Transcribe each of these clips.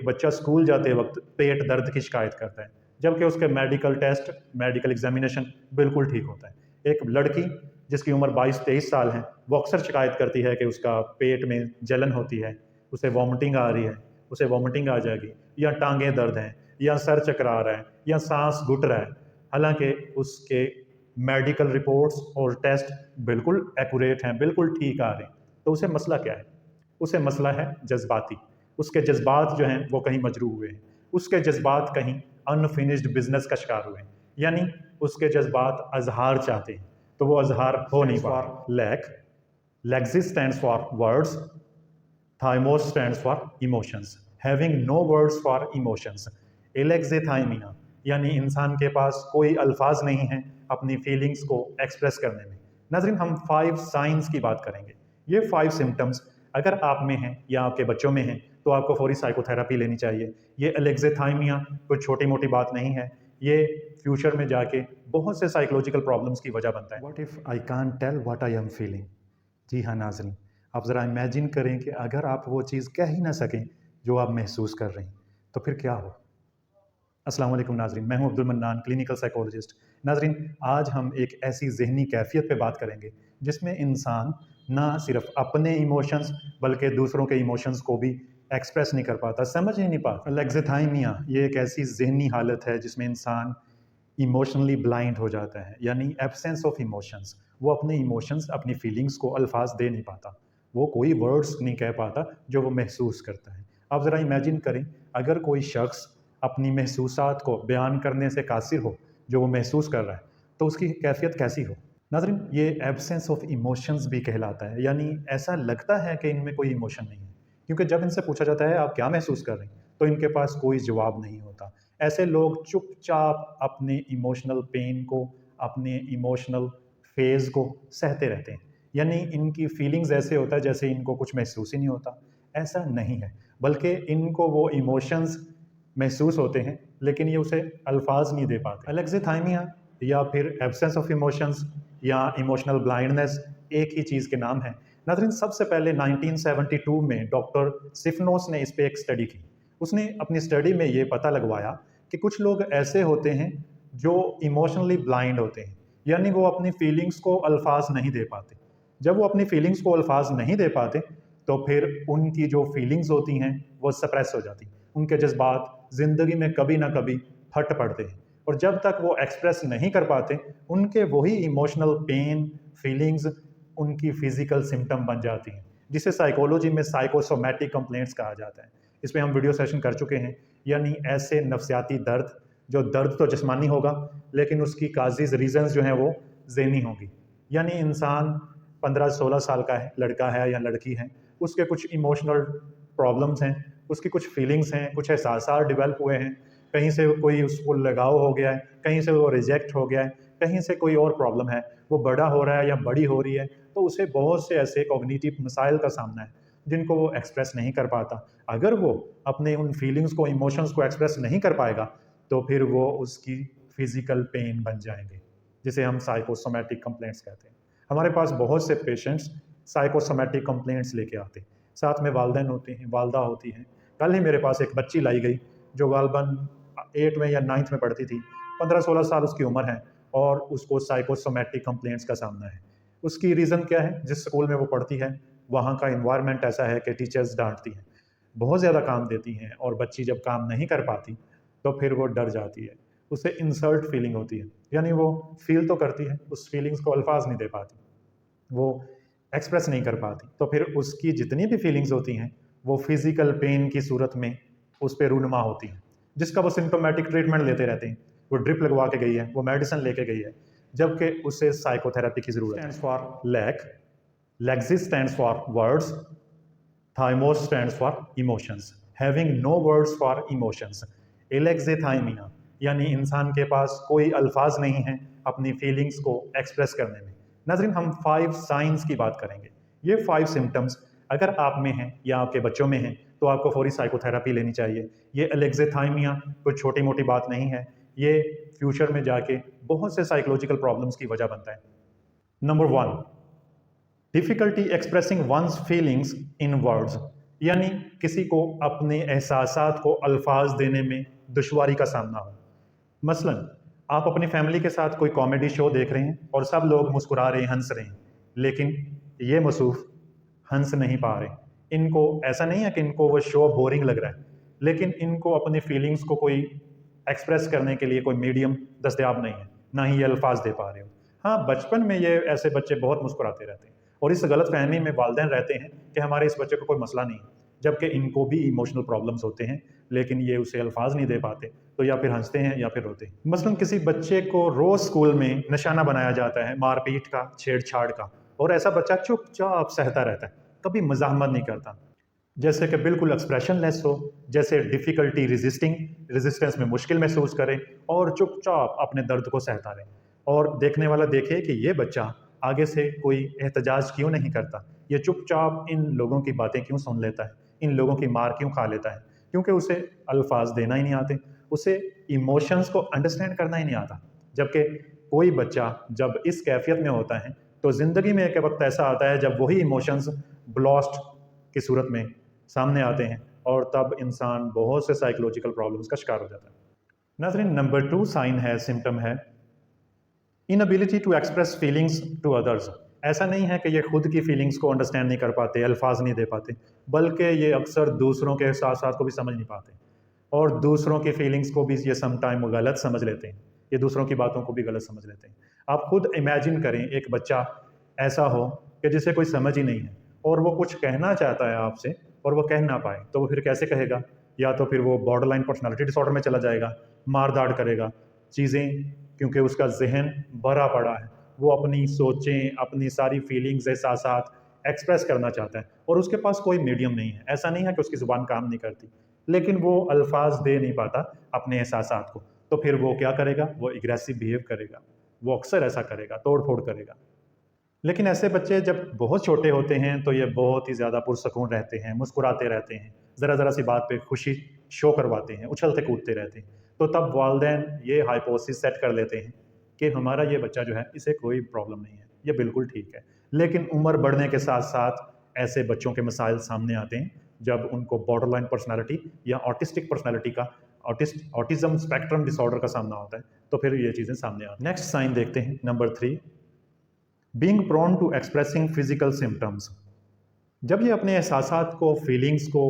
ایک بچہ اسکول جاتے وقت پیٹ درد کی شکایت کرتا ہے جبکہ اس کے میڈیکل ٹیسٹ میڈیکل ایگزامینیشن بالکل ٹھیک ہوتا ہے. ایک لڑکی جس کی عمر 22-23 سال ہے وہ اکثر شکایت کرتی ہے کہ اس کا پیٹ میں جلن ہوتی ہے, اسے وامٹنگ آ رہی ہے, اسے وامٹنگ آ جائے گی, یا ٹانگیں درد ہیں, یا سر چکرا رہا ہے, یا سانس گھٹ رہا ہے, حالانکہ اس کے میڈیکل رپورٹس اور ٹیسٹ بالکل ایکوریٹ ہیں, بالکل ٹھیک آ رہے ہیں. تو اسے مسئلہ کیا ہے؟ اسے مسئلہ ہے جذباتی. اس کے جذبات جو ہیں وہ کہیں مجروح ہوئے ہیں, اس کے جذبات کہیں انفینشڈ بزنس کا شکار ہوئے ہیں, یعنی اس کے جذبات اظہار چاہتے ہیں تو وہ اظہار ہو نہیں پا رہا. Lack, lexis stands for words, thymos stands for emotions, having no words for emotions. Alexithymia یعنی انسان کے پاس کوئی الفاظ نہیں ہیں اپنی فیلنگز کو ایکسپریس کرنے میں. ناظرین, ہم 5 سائنس کی بات کریں گے. یہ 5 سمٹمز اگر آپ میں ہیں یا آپ کے بچوں میں ہیں تو آپ کو فوری سائیکو تھراپی لینی چاہیے. یہ الیگزیتھائمیا کوئی چھوٹی موٹی بات نہیں ہے, یہ فیوچر میں جا کے بہت سے سائیکولوجیکل پرابلمس کی وجہ بنتا ہے. What if I can't tell what I am feeling. جی ہاں ناظرین, آپ ذرا امیجن کریں کہ اگر آپ وہ چیز کہہ ہی نہ سکیں جو آپ محسوس کر رہے ہیں تو پھر کیا ہو. السلام علیکم ناظرین, میں ہوں عبد المنان, کلینکل سائیکولوجسٹ. ناظرین, آج ہم ایک ایسی ذہنی کیفیت پہ بات کریں گے جس میں انسان نہ صرف اپنے ایموشنز بلکہ دوسروں کے ایموشنز کو بھی ایکسپریس نہیں کر پاتا, سمجھ ہی نہیں پاتا. الیگزیتھائمیا یہ ایک ایسی ذہنی حالت ہے جس میں انسان ایموشنلی بلائنڈ ہو جاتا ہے, یعنی ایبسینس آف ایموشنز. وہ اپنے ایموشنز, اپنی فیلنگز کو الفاظ دے نہیں پاتا, وہ کوئی ورڈز نہیں کہہ پاتا جو وہ محسوس کرتا ہے. آپ ذرا امیجن کریں اگر کوئی شخص اپنی محسوسات کو بیان کرنے سے قاصر ہو جو وہ محسوس کر رہا ہے تو اس کی کیفیت کیسی ہو. ناظرین, یہ ایبسینس آف ایموشنز بھی کہلاتا ہے, یعنی ایسا لگتا ہے کہ ان میں کوئی ایموشن نہیں ہے, کیونکہ جب ان سے پوچھا جاتا ہے آپ کیا محسوس کر رہے ہیں تو ان کے پاس کوئی جواب نہیں ہوتا. ایسے لوگ چپ چاپ اپنے ایموشنل پین کو, اپنے ایموشنل فیز کو سہتے رہتے ہیں, یعنی ان کی فیلنگز ایسے ہوتا ہے جیسے ان کو کچھ محسوس ہی نہیں ہوتا. ایسا نہیں ہے, بلکہ ان کو وہ ایموشنز محسوس ہوتے ہیں لیکن یہ اسے الفاظ نہیں دے پاتے. الیگزیتھائمیا یا پھر ایبسینس آف ایموشنز یا ایموشنل بلائنڈنس ایک ہی چیز کے نام ہیں. ناظرین, سب سے پہلے 1972 میں ڈاکٹر سفنوس نے اس پہ ایک اسٹڈی کی. اس نے اپنی اسٹڈی میں یہ پتہ لگوایا کہ کچھ لوگ ایسے ہوتے ہیں جو ایموشنلی بلائنڈ ہوتے ہیں, یعنی وہ اپنی فیلنگز کو الفاظ نہیں دے پاتے. جب وہ اپنی فیلنگز کو الفاظ نہیں دے پاتے تو پھر ان کی جو فیلنگز ہوتی ہیں وہ سپریس ہو جاتی ہیں, ان کے جذبات زندگی میں کبھی نہ کبھی پھٹ پڑتے ہیں, اور جب تک وہ ایکسپریس نہیں کر پاتے ان کے وہی ایموشنل پین فیلنگز ان کی فزیکل سمٹم بن جاتی ہیں, جسے سائیکولوجی میں سائیکوسومیٹک کمپلینٹس کہا جاتا ہے. اس پہ ہم ویڈیو سیشن کر چکے ہیں, یعنی ایسے نفسیاتی درد جو درد تو جسمانی ہوگا لیکن اس کی کازز ریزنز جو ہیں وہ ذہنی ہوں گی. یعنی انسان 15-16 سال کا ہے, لڑکا ہے یا لڑکی ہے, اس کے کچھ ایموشنل پرابلمس ہیں, اس کی کچھ فیلنگس ہیں, کچھ احساسات ڈیولپ ہوئے ہیں, کہیں سے کوئی اس کو لگاؤ ہو گیا ہے, کہیں سے وہ ریجیکٹ ہو گیا ہے, کہیں سے کوئی اور پرابلم ہے, وہ بڑا ہو رہا ہے یا بڑی ہو رہی ہے, تو اسے بہت سے ایسے کوگنیٹیو مسائل کا سامنا ہے جن کو وہ ایکسپریس نہیں کر پاتا. اگر وہ اپنے ان فیلنگز کو, ایموشنز کو ایکسپریس نہیں کر پائے گا تو پھر وہ اس کی فزیکل پین بن جائیں گے, جسے ہم سائیکوسومیٹک کمپلینٹس کہتے ہیں. ہمارے پاس بہت سے پیشنٹس سائیکوسومیٹک کمپلینٹس لے کے آتے ہیں, ساتھ میں والدین ہوتے ہیں, والدہ ہوتی ہیں. کل ہی میرے پاس ایک بچی لائی گئی جو غالباً 8 میں یا 9 میں پڑھتی تھی, 15-16 سال اس کی عمر ہے, اور اس کو سائیکوسومیٹک کمپلینٹس کا سامنا ہے. اس کی ریزن کیا ہے؟ جس اسکول میں وہ پڑھتی ہے وہاں کا انوائرمنٹ ایسا ہے کہ ٹیچرز ڈانٹتی ہیں, بہت زیادہ کام دیتی ہیں, اور بچی جب کام نہیں کر پاتی تو پھر وہ ڈر جاتی ہے, اسے انسلٹ فیلنگ ہوتی ہے, یعنی وہ فیل تو کرتی ہے, اس فیلنگز کو الفاظ نہیں دے پاتی, وہ ایکسپریس نہیں کر پاتی, تو پھر اس کی جتنی بھی فیلنگز ہوتی ہیں وہ فزیکل پین کی صورت میں اس پہ رونما ہوتی ہیں, جس کا وہ سمپٹومیٹک ٹریٹمنٹ لیتے رہتے ہیں. وہ ڈرپ لگوا کے گئی ہے, وہ میڈیسن لے کے گئی ہے, جبکہ اسے سائیکو تھراپی کی ضرورت ہے. Stands for lack, lexis stands for words, thymos stands for emotions, having no words for emotions. Alexithymia یعنی انسان کے پاس کوئی الفاظ نہیں ہیں اپنی فیلنگز کو ایکسپریس کرنے میں. ناظرین, ہم 5 سائنس کی بات کریں گے. یہ 5 سمٹمز اگر آپ میں ہیں یا آپ کے بچوں میں ہیں تو آپ کو فوری سائیکو تھراپی لینی چاہیے. یہ الیگزیتھائمیا کوئی چھوٹی موٹی بات نہیں ہے, یہ فیوچر میں جا کے بہت سے سائیکولوجیکل پرابلمس کی وجہ بنتا ہے. Number 1, difficulty expressing one's feelings in words, यानी किसी को अपने एहसासात को अल्फाज देने में दुश्वारी का सामना हो। मसलन आप अपनी फैमिली के साथ कोई कॉमेडी शो देख रहे हैं और सब लोग मुस्कुरा रहे हैं, हंस रहे हैं, लेकिन ये मसूफ हंस नहीं पा रहे। इनको ऐसा नहीं है कि इनको वो शो बोरिंग लग रहा है, लेकिन इनको अपनी फीलिंग्स को कोई एक्सप्रेस करने के लिए कोई मीडियम दस्तयाब नहीं है, ना ही ये अल्फाज दे पा रहे हो। हाँ, बचपन में ये ऐसे बच्चे बहुत मुस्कुराते रहते हैं और इस गलत फहमी में वालिदैन रहते हैं कि हमारे इस बच्चे को कोई मसला नहीं है, जबकि इनको भी इमोशनल प्रॉब्लम्स होते हैं, लेकिन ये उसे अल्फाज नहीं दे पाते, तो या फिर हंसते हैं या फिर रोते हैं। मसलन किसी बच्चे को रोज़ स्कूल में निशाना बनाया जाता है मारपीट का, छेड़छाड़ का, और ऐसा बच्चा चुपचाप सहता रहता है, कभी मज़ाहमत नहीं करता, जैसे कि बिल्कुल एक्सप्रेशन लेस हो, जैसे डिफ़िकल्टी रेजिस्टेंस में मुश्किल महसूस करे और चुपचाप अपने दर्द को सहता रहे। और देखने वाला देखे कि ये बच्चा आगे से कोई एहतजाज क्यों नहीं करता, ये चुपचाप इन लोगों की बातें क्यों सुन लेता है, इन लोगों की मार क्यों खा लेता है, क्योंकि उसे अल्फाज देना ही नहीं आते, उसे इमोशंस को अंडरस्टैंड करना ही नहीं आता। जबकि कोई बच्चा जब इस कैफियत में होता है तो ज़िंदगी में एक वक्त ऐसा आता है जब वही इमोशंस ब्लास्ट की सूरत में सामने आते हैं और तब इंसान बहुत से साइकोलॉजिकल प्रॉब्लम्स का शिकार हो जाता है। नाज़रीन, नंबर 2 साइन है, सिम्टम है inability to express feelings to others. ऐसा नहीं है कि ये खुद की फीलिंग्स को अंडरस्टैंड नहीं कर पाते, अल्फाज नहीं दे पाते, बल्कि ये अक्सर दूसरों के एहसासात को भी समझ नहीं पाते और दूसरों की फीलिंग्स को भी ये सम टाइम गलत समझ लेते हैं, ये दूसरों की बातों को भी गलत समझ लेते हैं। आप खुद इमेजिन करें एक बच्चा ऐसा हो कि जिसे कोई समझ ही नहीं है और वो कुछ कहना चाहता है आपसे और वो कह ना पाए, तो वो फिर कैसे कहेगा? या तो फिर वो बॉर्डर लाइन पर्सनैलिटी डिसऑर्डर में चला जाएगा, मार दाड़ करेगा चीज़ें, क्योंकि उसका जहन भरा पड़ा है, वो अपनी सोचें, अपनी सारी फीलिंग्स, एहसासात एक्सप्रेस करना चाहता है और उसके पास कोई मीडियम नहीं है। ऐसा नहीं है कि उसकी ज़ुबान काम नहीं करती, लेकिन वो अल्फाज दे नहीं पाता अपने एहसासात को, तो फिर वो क्या करेगा? वो एग्रेसिव बिहेव करेगा, वो अक्सर ऐसा करेगा, तोड़ फोड़ करेगा। लेकिन ऐसे बच्चे जब बहुत छोटे होते हैं तो ये बहुत ही ज़्यादा पुरसकून रहते हैं, मुस्कुराते रहते हैं, ज़रा ज़रा सी बात पे खुशी शो करवाते हैं, उछलते कूदते रहते हैं। तो तब वालिदैन ये हाइपोथेसिस सेट कर लेते हैं कि हमारा ये बच्चा जो है, इसे कोई प्रॉब्लम नहीं है, ये बिल्कुल ठीक है। लेकिन उम्र बढ़ने के साथ साथ ऐसे बच्चों के मसाइल सामने आते हैं जब उनको बॉर्डर लाइन पर्सनैलिटी या ऑटिस्टिक पर्सनैलिटी का ऑटिज़म स्पेक्ट्रम डिसऑर्डर का सामना होता है, तो फिर ये चीज़ें सामने आती हैं। नेक्स्ट साइन देखते हैं, number 3, being prone to expressing physical symptoms. जब ये अपने एहसासात को, फीलिंग्स को,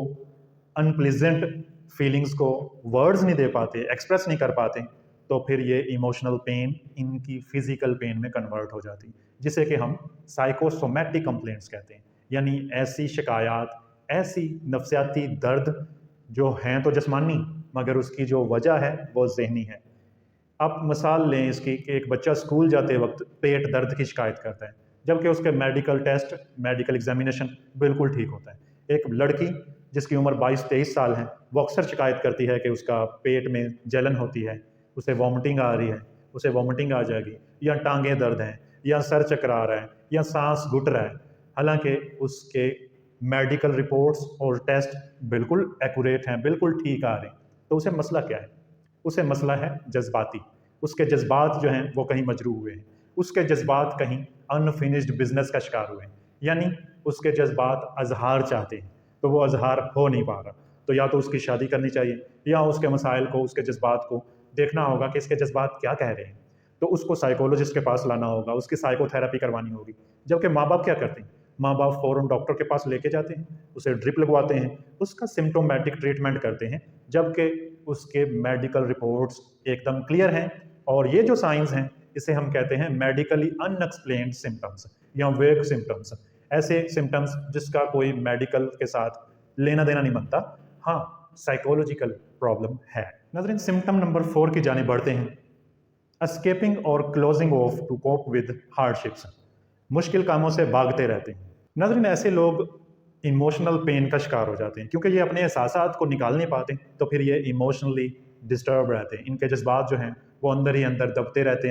अनप्लीजेंट फीलिंग्स को वर्ड्स नहीं दे पाते, एक्सप्रेस नहीं कर पाते, तो फिर ये इमोशनल पेन इनकी फिजिकल पेन में कन्वर्ट हो जाती है, जिसे कि हम साइकोसोमैटिक कंप्लेंट्स कहते हैं। यानी ऐसी शिकायत, ऐसी नफ्सियाती दर्द जो हैं तो जिस्मानी, मगर उसकी जो वजह है वो ज़हनी है। आप मिसाल लें इसकी कि एक बच्चा स्कूल जाते वक्त पेट दर्द की शिकायत करता है, जबकि उसके मेडिकल टेस्ट, मेडिकल एग्जामिनेशन बिल्कुल ठीक होता है। एक लड़की जिसकी उम्र 22-23 साल है, वो अक्सर शिकायत करती है कि उसका पेट में जलन होती है, उसे वॉमिटिंग आ रही है, उसे वॉमिटिंग आ जाएगी, या टांगें दर्द हैं, या सर चकरा रहा है, या सांस घुट रहा है। हालांकि उसके मेडिकल रिपोर्ट्स और टेस्ट बिल्कुल एक्यूरेट हैं, बिल्कुल ठीक आ रहे हैं, तो उसे मसला क्या है? उसे मसला है जज्बाती। उसके जज्बात जो हैं वो कहीं मजरूह हुए हैं, उसके जज्बात कहीं अनफिनिश्ड बिजनेस का शिकार हुए हैं, यानी उसके जज्बात अजहार चाहते हैं तो वो अजहार हो नहीं पा रहा। तो या तो उसकी शादी करनी चाहिए या उसके मसाइल को, उसके जज्बात को देखना होगा कि इसके जज्बात क्या कह रहे हैं, तो उसको साइकोलॉजिस्ट के पास लाना होगा, उसकी साइकोथेरेपी करवानी होगी। जबकि माँ बाप क्या करते हैं? माँ बाप फ़ौरन डॉक्टर के पास लेके जाते हैं, उसे ड्रिप लगवाते हैं, उसका सिम्टोमेटिक ट्रीटमेंट करते हैं, जबकि उसके मेडिकल रिपोर्ट्स एकदम क्लियर हैं। और ये जो साइंस हैं, इसे हम कहते हैं मेडिकली अनएक्सप्लेन्ड सिम्टम्स या वेग सिम्टम्स। ऐसे सिम्टम्स जिसका कोई मेडिकल के साथ लेना देना नहीं बनता, हाँ साइकोलॉजिकल प्रॉब्लम है। नाज़रीन, सिम्टम नंबर 4 की जानिब बढ़ते हैं, एस्केपिंग और closing off to cope with hardships. मुश्किल कामों से भागते रहते हैं। नाज़रीन, ऐसे लोग इमोशनल पेन का शिकार हो जाते हैं क्योंकि ये अपने एहसासात को निकाल नहीं पाते, तो फिर ये इमोशनली डिस्टर्ब रहते हैं। इनके जज्बात जो हैं वो अंदर ही अंदर दबते रहते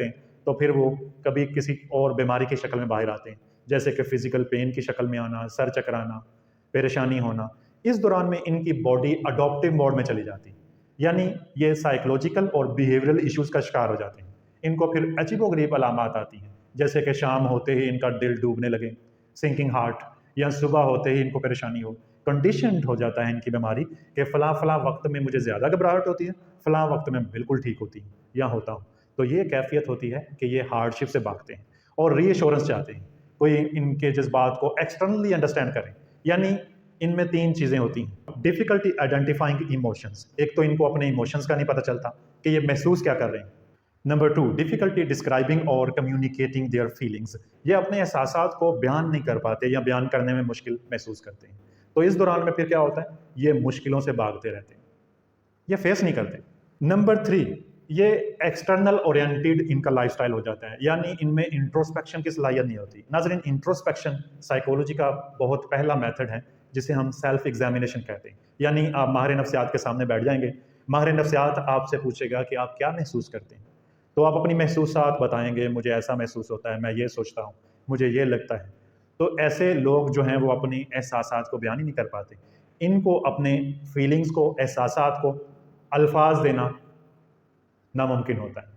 हैं, तो फिर वो कभी किसी और बीमारी की शक्ल में बाहर आते हैं, जैसे कि फिजिकल पेन की शक्ल में आना, सर चकराना, परेशानी होना। इस दौरान में इनकी बॉडी अडॉप्टिव मोड में चली जाती है, यानी ये साइकोलॉजिकल और बिहेवियरल इश्यूज़ का शिकार हो जाते हैं। इनको फिर अजीबोगरीब अलामात आती हैं, जैसे कि शाम होते ही इनका दिल डूबने लगे, सिंकिंग हार्ट, या सुबह होते ही इनको परेशानी हो, कंडीशनड हो जाता है इनकी बीमारी कि फ़लाँ फ़लाँ वक्त में मुझे ज़्यादा घबराहट होती है, फ़लाँ वक्त में बिल्कुल ठीक होती हूँ या होता हूँ। तो ये कैफ़ियत होती है कि ये हार्डशिप से भागते हैं और रीअश्योरेंस चाहते हैं, कोई इनके जज़्बात को एक्सटर्नली अंडरस्टैंड करे। यानी इनमें 3 चीज़ें होती हैं। डिफ़िकल्टी आइडेंटिफाइंग इमोशंस, एक तो इनको अपने इमोशंस का नहीं पता चलता कि ये महसूस क्या कर रहे हैं। नंबर 2, डिफ़िकल्टी डिस्क्राइबिंग और कम्युनिकेटिंग देयर फीलिंग्स, ये अपने एहसासात को बयान नहीं कर पाते या बयान करने में मुश्किल महसूस करते हैं। तो इस दौरान में फिर क्या होता है, ये मुश्किलों से भागते रहते हैं, ये फेस नहीं करते। नंबर 3, ये एक्सटर्नल ओरिएंटेड इनका लाइफस्टाइल हो जाता है, यानी इनमें इंट्रोस्पेक्शन की सलाहियत नहीं होती। नाज़रीन, इंट्रोस्पेक्शन साइकोलॉजी का बहुत पहला मेथड है जिसे हम सेल्फ एग्जामिनेशन कहते हैं। यानी आप माहिर नफ्सियात के सामने बैठ जाएंगे, माहिर नफ्सियात आपसे पूछेगा कि आप क्या महसूस करते हैं, तो आप अपनी महसूसात बताएंगे, मुझे ऐसा महसूस होता है, मैं ये सोचता हूँ, मुझे ये लगता है। तो ऐसे लोग जो हैं वो अपनी एहसासात को बयान ही नहीं कर पाते। इनको अपने फीलिंग्स को, एहसासात को अल्फाज देना नामुमकिन होता है।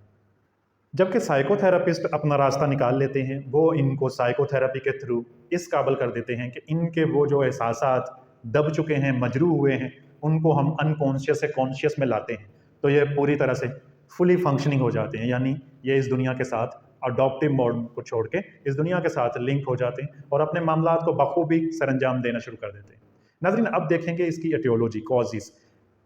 जबकि साइकोथेरापिस्ट अपना रास्ता निकाल लेते हैं, वो इनको साइकोथेरेपी के थ्रू इस काबिल कर देते हैं कि इनके वो जो एहसासात दब चुके हैं, मजरूह हुए हैं, उनको हम अनकॉन्शियस से कॉन्शियस में लाते हैं। तो ये पूरी तरह से फुली फंक्शनिंग हो जाते हैं, यानी ये इस दुनिया के साथ अडॉप्टिव मोड को छोड़ के इस दुनिया के साथ लिंक हो जाते हैं और अपने मामलात को बखूबी सरंजाम देना शुरू कर देते हैं। नाज़रीन, अब देखेंगे इसकी एटियोलॉजी, कॉजेज़,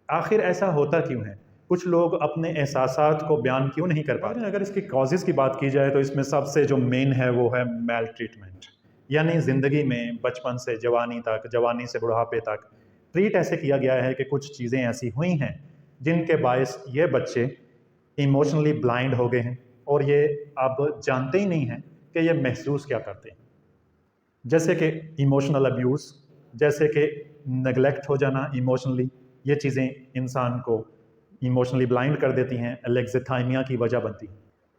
आखिर ऐसा होता क्यों है? कुछ लोग अपने एहसासात को बयान क्यों नहीं कर पाते? अगर इसकी कॉजेज़ की बात की जाए तो इसमें सबसे जो मेन है वो है मेल ट्रीटमेंट। यानी ज़िंदगी में बचपन से जवानी तक, जवानी से बुढ़ापे तक ट्रीट ऐसे किया गया है कि कुछ चीज़ें ऐसी हुई हैं जिनके बायस ये बच्चे इमोशनली ब्लाइंड हो गए हैं और ये अब जानते ही नहीं हैं कि ये महसूस क्या करते हैं। जैसे कि इमोशनल अब्यूज़, जैसे कि नेगलेक्ट हो जाना इमोशनली, ये चीज़ें इंसान को इमोशनली ब्लाइंड कर देती हैं, एलेक्ज़िथाइमिया की वजह बनती है।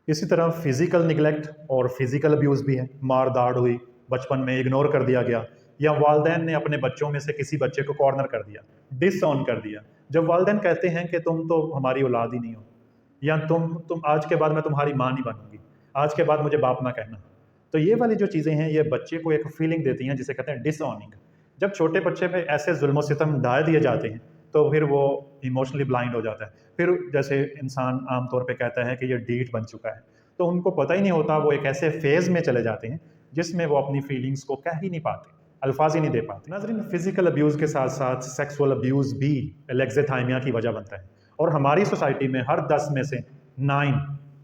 इसी तरह फ़िज़िकल निगलेक्ट और फ़िज़िकल अब्यूज़ भी है, मार दाड़ हुई, बचपन में इग्नोर कर दिया गया, या वालिदैन ने अपने बच्चों में से किसी बच्चे को कॉर्नर कर दिया, डिसऑन कर दिया। जब वालिदैन कहते हैं कि तुम तो हमारी औलाद ही नहीं हो, या तुम आज के बाद मैं तुम्हारी माँ नहीं बनूंगी, आज के बाद मुझे बाप ना कहना। तो ये वाली जो चीज़ें हैं ये बच्चे को एक फीलिंग देती हैं जिसे कहते हैं डिसऑनिंग। जब छोटे बच्चे पे ऐसे जुल्म सितम ढाए दिए जाते हैं तो फिर वो इमोशनली ब्लाइंड हो जाता है। फिर जैसे इंसान आमतौर पे कहता है कि ये डीठ बन चुका है, तो उनको पता ही नहीं होता, वो एक ऐसे फेज़ में चले जाते हैं जिसमें वो अपनी फीलिंग्स को कह ही नहीं पाते, अल्फाज ही नहीं दे पाते। नाज़रीन, फिजिकल अब्यूज़ के साथ साथ सेक्सुअल अब्यूज़ भी एलेक्ज़िथाइमिया की वजह बनता है और हमारी सोसाइटी में हर 10 में से 9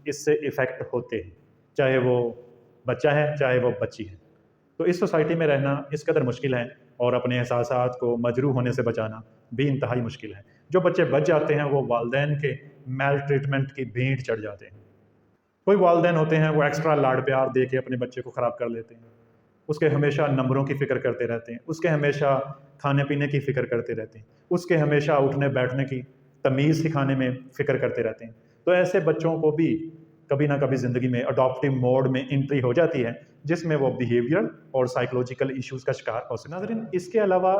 इससे इफ़ेक्ट होते हैं, चाहे वो बच्चा है चाहे वो बच्ची है। तो इस सोसाइटी में रहना इस कदर मुश्किल है और अपने एहसासात को मजरूह होने से बचाना भी इंतहाई मुश्किल है। जो बच्चे बच जाते हैं वो वालिदैन के मेल ट्रीटमेंट की भेंट चढ़ जाते हैं। कोई वालिदैन होते हैं वो एक्स्ट्रा लाड प्यार दे के अपने बच्चे को ख़राब कर लेते हैं, उसके हमेशा नंबरों की फ़िक्र करते रहते हैं, उसके हमेशा खाने पीने की फ़िक्र करते रहते हैं, उसके हमेशा उठने बैठने की तमीज़ सिखाने में फ़िक्र करते रहते हैं। तो ऐसे बच्चों को भी कभी ना कभी ज़िंदगी में अडॉप्टिव मोड में एंट्री हो जाती है जिसमें वो बिहेवियर और साइकोलॉजिकल इश्यूज़ का शिकार हो सकते हैं। नाज़रीन, इसके अलावा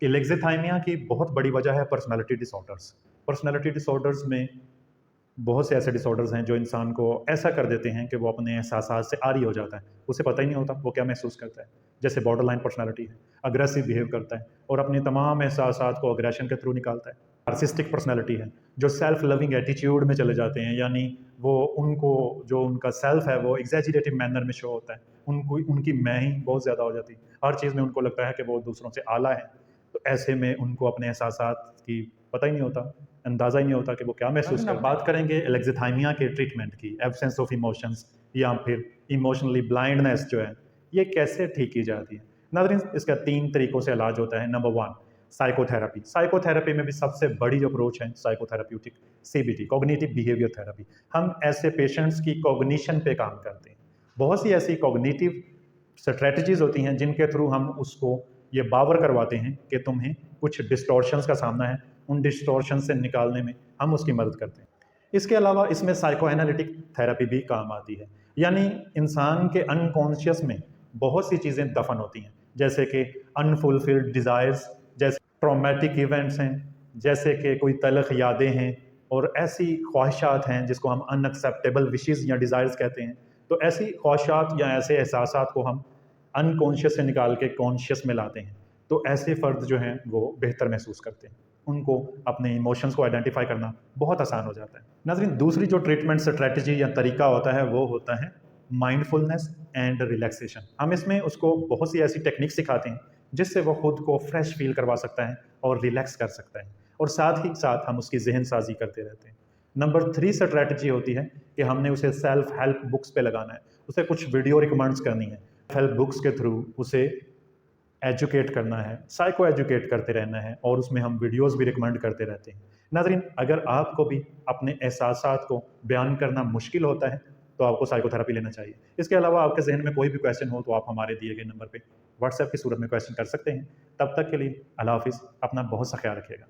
एलेक्ज़िथाइमिया की बहुत बड़ी वजह है पर्सनैलिटी डिसऑर्डर्स। पर्सनैलिटी डिसऑर्डर्स में बहुत से ऐसे डिसऑर्डर्स हैं जो इंसान को ऐसा कर देते हैं कि वो अपने एहसासात से आरी हो जाता है, उसे पता ही नहीं होता वो क्या महसूस करता है। जैसे बॉर्डर लाइन पर्सनैलिटी है, अग्रेसिव बिहेव करता है और अपने तमाम एहसासात को अग्रेशन के थ्रू निकालता है। नार्सिसिस्टिक पर्सनैलिटी है, जो सेल्फ लविंग एटीट्यूड में चले जाते हैं, यानी वो उनको जो उनका सेल्फ है वो एग्जैजरेटिव मैनर में शो होता है, उनकी मैं ही बहुत ज़्यादा हो जाती है, हर चीज़ में उनको लगता है कि वो दूसरों से आला है। तो ऐसे में उनको अपने एहसासात की पता ही नहीं होता, अंदाज़ा ही नहीं होता कि वो क्या महसूस कर। बात करेंगे एलेक्ज़िथाइमिया के ट्रीटमेंट की, एब्सेंस ऑफ इमोशंस या फिर इमोशनली ब्लाइंडनेस जो है ये कैसे ठीक की जाती है। नाज़रीन, इसका 3 तरीक़ों से इलाज होता है। Number 1, psychotherapy. साइकोथेरेपी में भी सबसे बड़ी जो अप्रोच है psychotherapeutic CBT, cognitive behaviour therapy. हम ऐसे पेशेंट्स की कॉग्निशन पे काम करते हैं। बहुत सी ऐसी कॉग्निटिव स्ट्रेटजीज़ होती हैं जिनके थ्रू हम उसको ये बावर करवाते हैं कि तुम्हें कुछ डिस्टॉर्शंस का सामना है, उन डिस्टॉर्शन से निकालने में हम उसकी मदद करते हैं। इसके अलावा इसमें साइको एनालिटिक थेरेपी भी काम आती है, यानी इंसान के अनकॉन्शियस में बहुत सी चीज़ें दफन होती हैं, जैसे कि अनफुलफिल्ड डिज़ायर्स, जैसे ट्रॉमेटिक इवेंट्स हैं, जैसे कि कोई तलख यादें हैं और ऐसी ख्वाहिशात हैं जिसको हम अनएक्सेप्टेबल विशेज़ या डिज़ायर्स कहते हैं। तो ऐसी ख्वाहिशात या ऐसे एहसासात को हम अनकॉन्शियस से निकाल के कॉन्शियस में लाते हैं। تو ایسے فرد جو ہیں وہ بہتر محسوس کرتے ہیں، ان کو اپنے ایموشنز کو آئیڈینٹیفائی کرنا بہت آسان ہو جاتا ہے۔ ناظرین، دوسری جو ٹریٹمنٹ اسٹریٹجی یا طریقہ ہوتا ہے وہ ہوتا ہے مائنڈ فلنس اینڈ ریلیکسیشن۔ ہم اس میں اس کو بہت سی ایسی ٹیکنیک سکھاتے ہیں جس سے وہ خود کو فریش فیل کروا سکتا ہے اور ریلیکس کر سکتا ہے، اور ساتھ ہی ساتھ ہم اس کی ذہن سازی کرتے رہتے ہیں۔ نمبر 3 اسٹریٹجی ہوتی ہے کہ ہم نے اسے سیلف ہیلپ بکس پہ لگانا ہے، اسے کچھ ویڈیو ریکمینڈس کرنی ہے، ہیلپ بکس کے تھرو اسے ایجوکیٹ کرنا ہے، سائیکو ایجوکیٹ کرتے رہنا ہے، اور اس میں ہم ویڈیوز بھی ریکمینڈ کرتے رہتے ہیں۔ ناظرین، اگر آپ کو بھی اپنے احساسات کو بیان کرنا مشکل ہوتا ہے تو آپ کو سائیکو تھراپی لینا چاہیے۔ اس کے علاوہ آپ کے ذہن میں کوئی بھی کویشچن ہو تو آپ ہمارے دیے گئے نمبر پہ واٹس ایپ کی صورت میں کویشچن کر سکتے ہیں۔ تب تک کے لیے اللہ حافظ، اپنا بہت سا خیال رکھیے گا۔